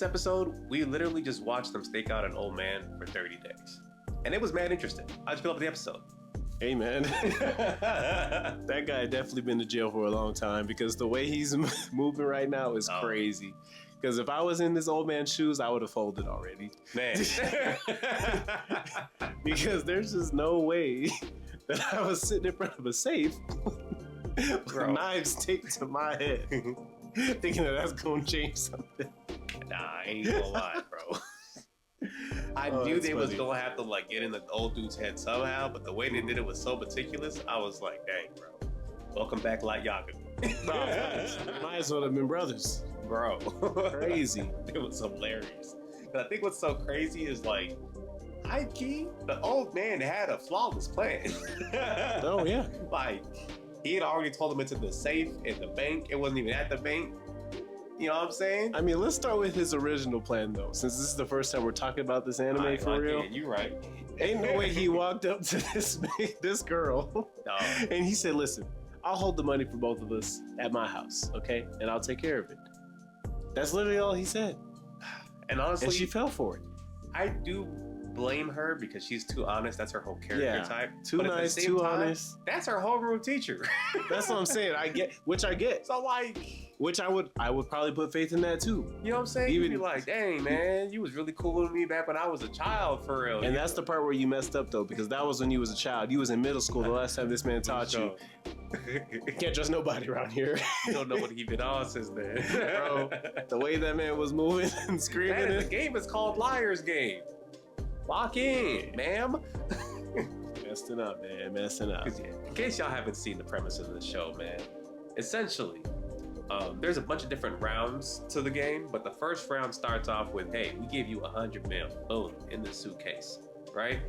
episode, we literally just watched them stake out an old man for 30 days. And it was mad interesting. How'd you feel about the episode? Hey, man. That guy definitely been to jail for a long time because the way he's moving right now is crazy. Because if I was in this old man's shoes, I would have folded already. Man. Because there's just no way that I was sitting in front of a safe with knives taped to my head, thinking that that's going to change something. Nah, I ain't gonna lie, bro. I knew they was gonna have to like get in the old dude's head somehow, but the way they did it was so meticulous, I was like, dang, bro. Welcome back, Light Yaga. Might as well have been brothers. Bro. Crazy. It was hilarious. And I think what's so crazy is like, high key, the old man had a flawless plan. Oh, yeah. Like, he had already told him it's in the safe in the bank. It wasn't even at the bank. You know what I'm saying? I mean, let's start with his original plan, though, since this is the first time we're talking about this anime for real. You right. Ain't no way he walked up to this girl and he said, listen, I'll hold the money for both of us at my house, okay? And I'll take care of it. That's literally all he said. And honestly, and she fell for it. I do blame her because she's too honest. That's her whole character type. Too nice, too honest. That's her homeroom teacher. That's what I'm saying. I get. So like, which I would probably put faith in that too. You know what I'm saying? You'd be like, dang man, you was really cool with me back when I was a child for real. And that's the part where you messed up though, because that was when you was a child. You was in middle school the last time this man taught you. Can't trust nobody around here. You don't know what he been on since then. Bro, the way that man was moving and screaming. The game is called Liar's Game. Lock in, ma'am. Messing up, man. Messing up. In case y'all haven't seen the premise of the show, man, essentially, there's a bunch of different rounds to the game, but the first round starts off with, hey, we give you 100 mil, boom, in the suitcase, right?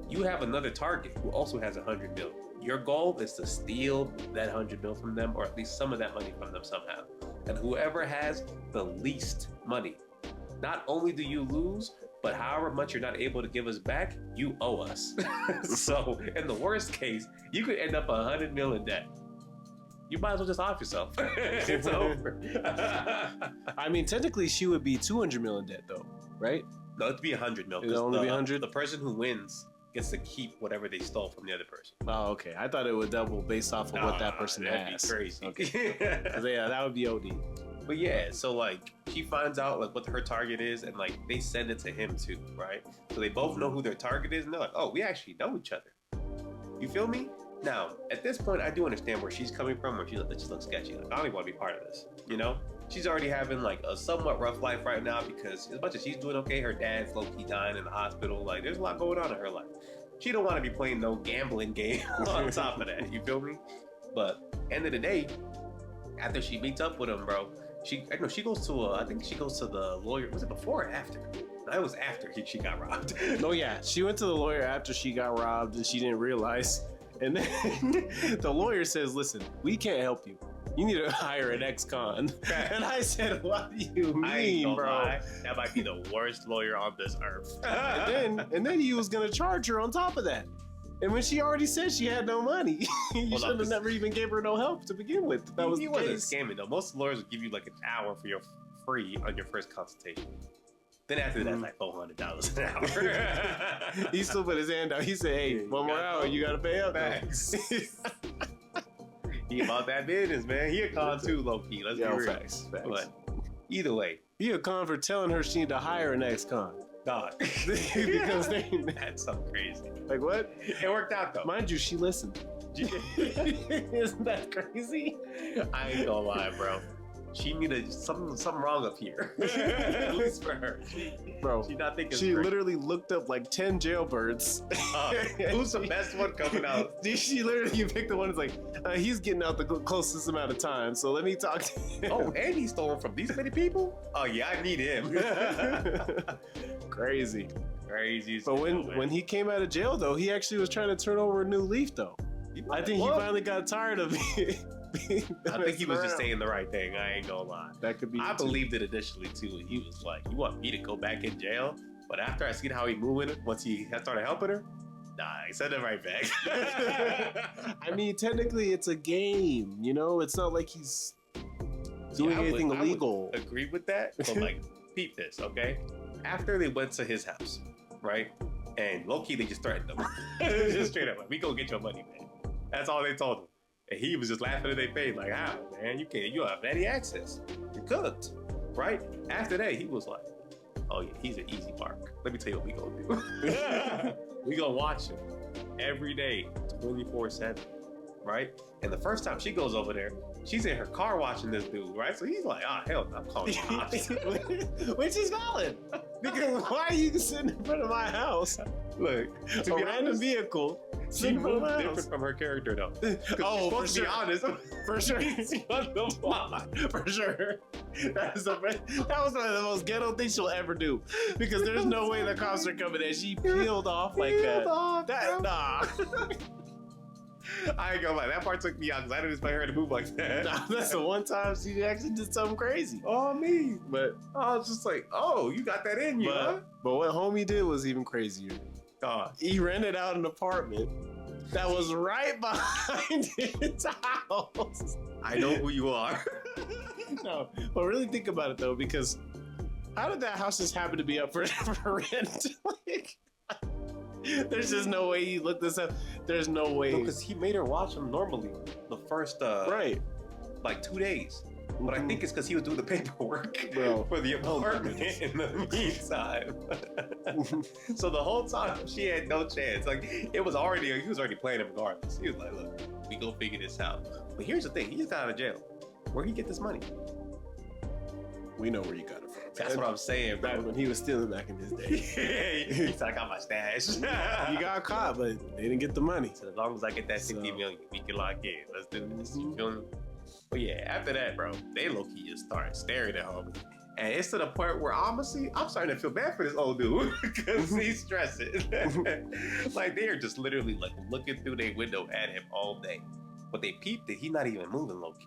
You have another target who also has 100 mil. Your goal is to steal that 100 mil from them, or at least some of that money from them somehow. And whoever has the least money, not only do you lose, but however much you're not able to give us back, you owe us. So in the worst case, you could end up 100 mil in debt. You might as well just off yourself. It's over. I mean, technically, she would be 200 mil in debt, though, right? No, it'd be 100 mil. It'd only be 100? The person who wins gets to keep whatever they stole from the other person. Oh, okay. I thought it would double based off of what that person has. That'd be crazy. Okay. Yeah, that would be OD. But yeah, so like she finds out like what her target is, and like they send it to him too, right? So they both know who their target is, and they're like, oh, we actually know each other. You feel me? Now, at this point, I do understand where she's coming from, where she's like, that just looks sketchy. Like, I don't even want to be part of this, you know? She's already having like a somewhat rough life right now because as much as she's doing okay, her dad's low-key dying in the hospital. Like, there's a lot going on in her life. She don't want to be playing no gambling game on top of that, you feel me? But end of the day, after she meets up with him, bro, she goes to I think she goes to the lawyer. Was it before or after? No, it was after she got robbed. Oh yeah, she went to the lawyer after she got robbed and she didn't realize. And then the lawyer says, listen, we can't help you. You need to hire an ex-con. And I said, what do you mean, bro? Lie. That might be the worst lawyer on this earth. and then he was going to charge her on top of that. And when she already said she had no money, you should have never even gave her no help to begin with. That was he wasn't scamming, though. Most lawyers would give you like an hour for your free on your first consultation. Then after that, like $400 an hour. He still put his hand out. He said, hey, one more hour, you got to pay up. Facts. He about that business, man. He a con too, low-key. Let's be real. Facts. But either way. He a con for telling her she need to hire an ex-con. God. Because that's so crazy. Like what? It worked out though. Mind you, she listened. Isn't that crazy? I ain't gonna lie, bro. She needed something wrong up here. At least for her. Bro, she not thinking she literally looked up like 10 jailbirds. Who's the best one coming out? She literally picked the one that's like, he's getting out the closest amount of time, so let me talk to him. Oh, and he stole from these many people? Oh yeah, I need him. Crazy. But when he came out of jail, though, he actually was trying to turn over a new leaf, though. I think he finally got tired of it. I think he was just saying the right thing. I ain't gonna lie. That could be. I believed it initially too. He was like, "You want me to go back in jail?" But after I seen how he moving, once he started helping her, nah, he sent it right back. I mean, technically, it's a game. You know, it's not like he's doing anything illegal. I would agree with that, but like peep this, okay? After they went to his house, right? And low-key, they just threatened him. Just straight up, like, we gonna get your money, man. That's all they told him. And he was just laughing in their face, like, how, man? You don't have any access. You're cooked, right? After that, he was like, oh, yeah, he's an easy mark. Let me tell you what we gonna do. We gonna watch him every day, 24/7, right? And the first time she goes over there, she's in her car watching this dude, right? So he's like, ah, hell no, I'm calling the cops. Which is valid. Because why are you sitting in front of my house? Look, To a random vehicle. she moved different from her character, though. Oh, for She's supposed to be sure. honest. For sure. She's on the block. For sure. That was one of the most ghetto things she'll ever do. Because there's no way the cops are coming and she peeled off like that. Nah. I ain't gonna lie, that part took me out because I didn't expect her to move like that. Nah, that's the one time she actually did something crazy. Oh, me. But I was just like, oh, you got that in you, huh? but what homie did was even crazier. God. He rented out an apartment that was right behind his house. I know who you are. No, but really think about it though, because how did that house just happen to be up for rent? Like, there's just no way he looked this up. There's no way. Because he made her watch him normally the first, Right. like 2 days. But I think it's because he was doing the paperwork Bro. for the Oh, apartment goodness. in the meantime. So the whole time she had no chance. Like he was already playing him regardless. He was like, look, we go figure this out. But here's the thing, he just got out of jail. Where'd he get this money? We know where you got it from. That's what I'm saying, Back bro. when he was stealing back in his day. He's like, I got my stash. You got caught, but they didn't get the money. So as long as I get that 60 So- million, we can lock in. Let's do this. You feel me? But yeah, after that, bro, they low-key just started staring at homie. And it's to the point where honestly, I'm starting to feel bad for this old dude because he's stressing. Like they are just literally like looking through their window at him all day. But they peeped that he's not even moving low-key.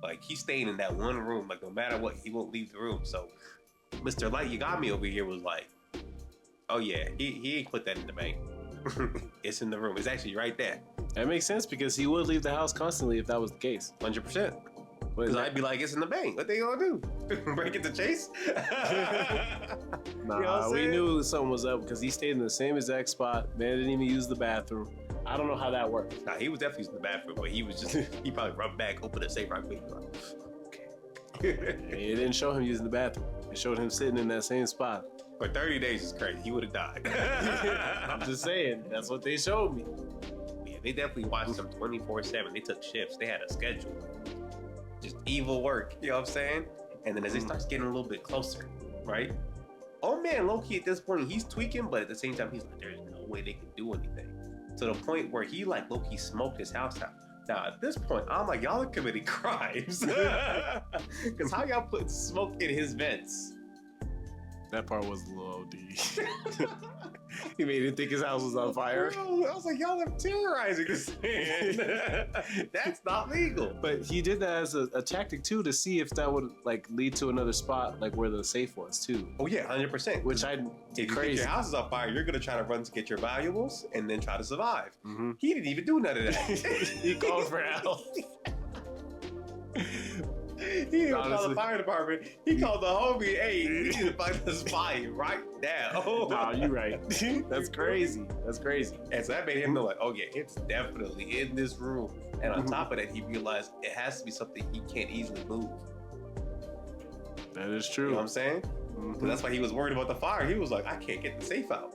Like he's staying in that one room. Like no matter what, he won't leave the room. So Mr. Light You Got Me over here was like, oh yeah, he ain't put that in the bank. It's in the room. It's actually right there. That makes sense because he would leave the house constantly if that was the case. 100%. But Because I'd be like, it's in the bank. What they gonna do? Break it to Chase? nah, You know what I'm we saying? knew something was up because he stayed in the same exact spot. Man didn't even use the bathroom. I don't know how that worked. Nah, he was definitely using the bathroom, but he was just, he probably rubbed back, opened the safe right quick. Like, okay. It didn't show him using the bathroom. It showed him sitting in that same spot. For 30 days is crazy. He would have died. I'm just saying, that's what they showed me. Yeah, they definitely watched him 24/7. They took shifts. They had a schedule. Just evil work. You know what I'm saying? And then as it starts getting a little bit closer, right? Oh man, low-key at this point, he's tweaking, but at the same time, he's like, there's no way they can do anything. To the point where he like low-key smoked his house out. Now at this point, I'm like, y'all are committing crimes. Because how y'all put smoke in his vents? That part was a little OD. He made him think his house was on fire. Bro, I was like, y'all are terrorizing this man. That's not legal. But he did that as a tactic too to see if that would like lead to another spot like where the safe was too. Oh yeah, 100%. Which I If you crazy. think your house is on fire, you're gonna try to run to get your valuables and then try to survive. Mm-hmm. He didn't even do none of that. He called for help. He didn't even call Honestly. the fire department. He called the homie, hey, we need to find this fire right now. Nah, you right. That's crazy. That's crazy. And so that made him know, like, oh yeah, it's definitely in this room. And on Mhm. top of that, he realized it has to be something he can't easily move. That is You true. know what I'm saying? Mhm. So that's why he was worried about the fire. He was like, I can't get the safe out.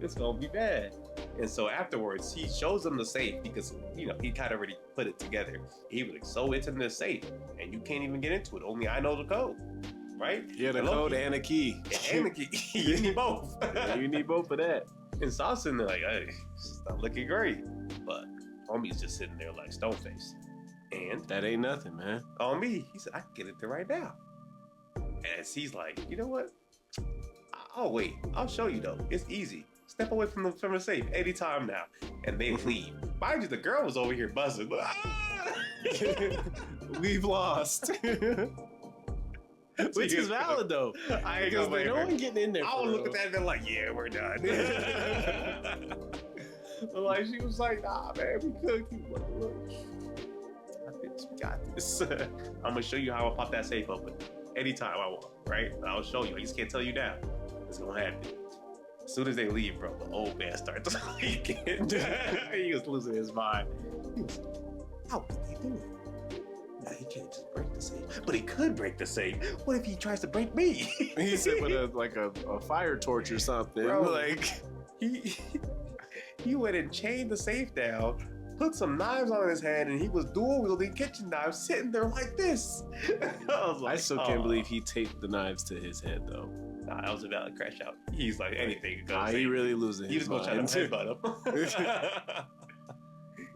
It's gonna be bad. And so afterwards, he shows them the safe because, you know, he kind of already put it together. He was like, so it's in this safe and you can't even get into it. Only I know the code, right? Yeah, the And code Loki- and a key. And the key. You need both. Yeah, you need both of that. And so I was sitting there like, hey, it's not looking great. But homie's just sitting there like stone faced. And That ain't nothing, man. on me, he said, I can get it there right now. And he's like, you know what? Oh wait, I'll show you though. It's easy. Step away from the safe anytime now. And they leave. Mind you, the girl was over here buzzing. We've lost. Which is valid though. I ain't Because gonna blame no her. one getting in there. I for would look real. at that and be like, yeah, we're done. But like she was like, nah, man, we could keep look. I think we got this. I'm gonna show you how I pop that safe open. anytime I want, right? I'll show you. I just can't tell you now. It's gonna happen. As soon as they leave, bro, the old man starts leaking. He was losing his mind. He was like, how could they do it? Now he can't just break the safe, but he could break the safe. What if he tries to break me? He said with a fire torch or something. Bro, Like he went and chained the safe down, put some knives on his hand, and he was dual wielding kitchen knives, sitting there like this. I was like, I still can't believe he taped the knives to his head though. Nah, that was a valid crash out. He's like anything. He really losing. He was gonna try to headbutt him.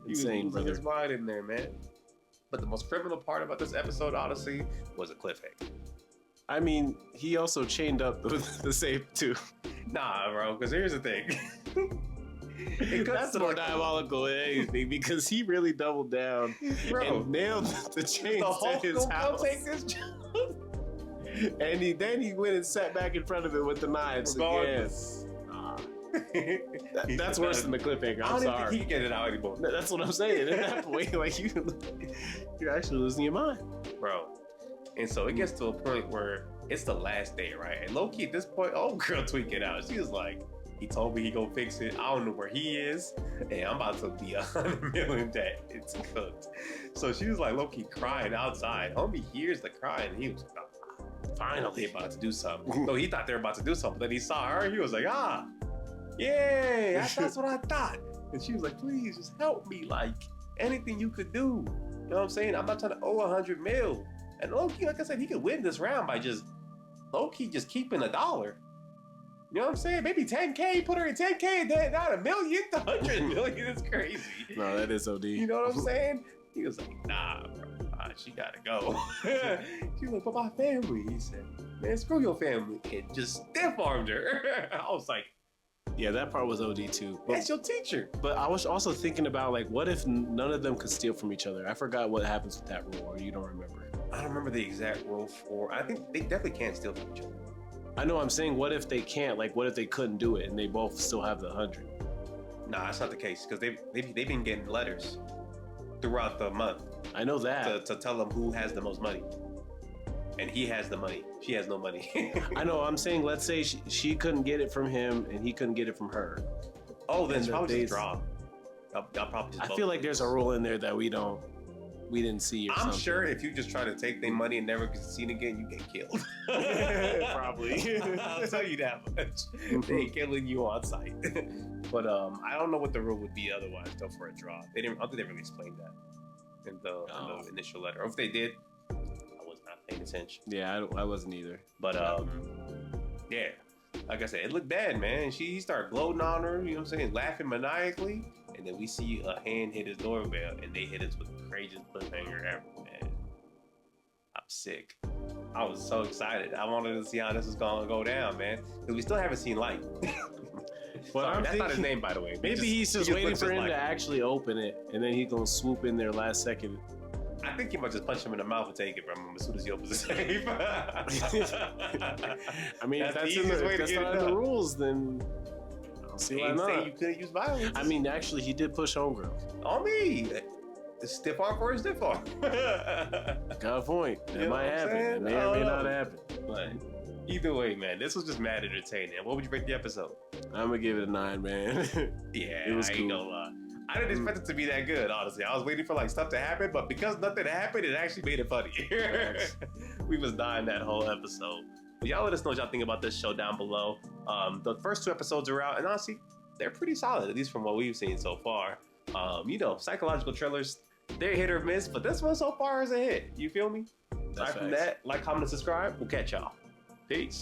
He was Insane, losing brother. his mind in there, man. But the most criminal part about this episode, honestly, was a cliffhanger. I mean, he also chained up the safe too. Nah, bro, because here's the thing. That's more diabolical than anything because he really doubled down Bro, and nailed the chains the to Hulk his gonna come house. take this job. And then he went and sat back in front of it with the knives again. Regardless. That's worse than the cliffhanger. I I'm don't even think sorry. he can get it out anymore. That's what I'm saying. At that point, like you're actually losing your mind. Bro. And so it gets to a point where it's the last day, right? And low-key at this point, oh girl tweaking out. She was like, he told me he gonna fix it. I don't know where he is. And I'm about to be 100 million debt. It's cooked. So she was like low-key crying outside. Homie hears the crying and he was like, finally about to do something. So he thought they were about to do something. Then he saw her, he was like, yay, that's what I thought. And she was like, please just help me. Like anything you could do. You know what I'm saying? I'm not trying to owe 100 mil. And low-key, like I said, he could win this round by just low-key just keeping $1. You know what I'm saying? Maybe 10K, put her in 10K, and then not $1 million to 100 million. It's crazy. No, that is OD. You know what I'm saying? He was like, nah, bro. She gotta go. She was like, but my family. He said, man, screw your family. And just stiff-armed her. I was like, Yeah, that part was OD too. that's your teacher. But I was also thinking about like, what if none of them could steal from each other? I forgot what happens with that rule, or you don't remember. I don't remember the exact rule for. I think they definitely can't steal from each other. I know I'm saying, what if they can't? Like, what if they couldn't do it and they both still have the 100? Nah, that's not the case because they've been getting letters throughout the month I know that. to tell them who has the most money. And he has the money. She has no money. I know. I'm saying, let's say she couldn't get it from him and he couldn't get it from her. Oh, then And it's the probably days- just draw. Y'all probably just I vote. feel like there's a rule in there that we didn't see. Or I'm something. sure if you just try to take their money and never get seen again, you get killed. Probably. I'll tell you that much. They killing you on sight. But I don't know what the rule would be otherwise though for a draw. I don't think they really explained that in the initial letter. Or if they did, I was not paying attention. Yeah, I wasn't either. But yeah. Like I said, it looked bad, man. He started gloating on her, you know what I'm saying, laughing maniacally. And then we see a hand hit his doorbell, and they hit us with the craziest cliffhanger ever, man. I'm sick. I was so excited. I wanted to see how this was gonna go down, man. Because we still haven't seen Light. Well, Sorry, I'm that's not his thinking- name, by the way. Maybe he's just waiting looks for just him like to actually open it, and then he's gonna swoop in there last second. I think he might just punch him in the mouth and take it from him as soon as he opens the safe. I mean, if That's the that's, easiest way if to that's get not it in the done. rules, then I don't see why Ain't saying not. you couldn't use violence. I mean, actually, he did push homegirl. on me. The stiff arm for a stiff arm. Got a point. That You know might what I'm happen. saying? It may I or may don't not know. happen. But either way, man, this was just mad entertaining. What would you rate the episode? I'm gonna give it a 9, man. Yeah, It was I ain't cool. gonna lie. I didn't expect it to be that good, honestly. I was waiting for like stuff to happen, but because nothing happened, it actually made it funny. We was dying that whole episode. But y'all let us know what y'all think about this show down below. The first 2 episodes are out, and honestly, they're pretty solid, at least from what we've seen so far. You know, psychological thrillers, they're hit or miss, but this one so far is a hit. You feel me? Aside from facts. that, like, comment, and subscribe. We'll catch y'all. Peace.